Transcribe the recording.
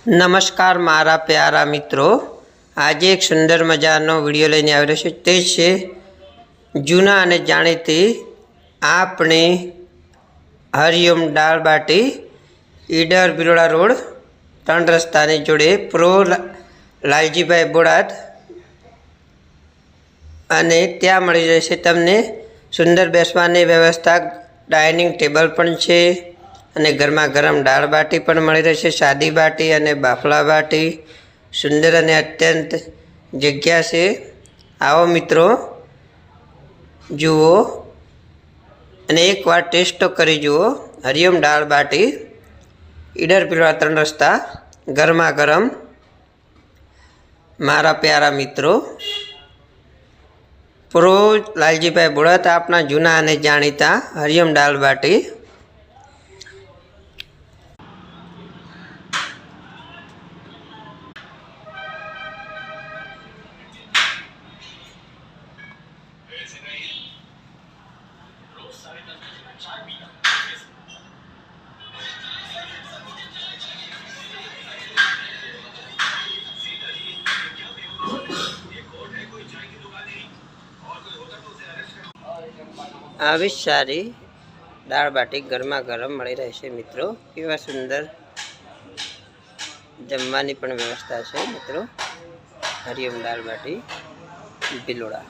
नमस्कार मारा प्यारा मित्रों, आज एक सुंदर मजानो विडियो लईने आवी रह्यो छे। ते छे जूना अने जाणीती आपणे हरिओम दाळ बाटी ईडर बिलोड़ा रोड 3 रस्तानी जोड़े प्रो लालजीभाई बोड़ाद अने त्यां मळी रहेशे तमने सुंदर बेसवानी व्यवस्था, डाइनिंग टेबल पण छे अने गरमा गरम दाळ बाटी पण मळी रहेशे। सादी बाटी अने बाफला बाटी सुंदर अने अत्यंत जग्या छे। आओ मित्रों जुओ अने एक बार टेस्ट तो करी जुओ। हरिओम दाळ बाटी ईडर बिलोड़ा 3 रस्ता, गरमा गरम। मारा प्यारा मित्रों, प्रो लालजीभाई बोड़ाद आपना जूना अने जाणीता हरिओम दाळ बाटी। આવી સારી દાળ બાટી ગરમા ગરમ મળી રહેશે મિત્રો। કેવા સુંદર જમવાની પણ વ્યવસ્થા છે મિત્રો। હરિઓમ દાળ બાટી બિલોડા।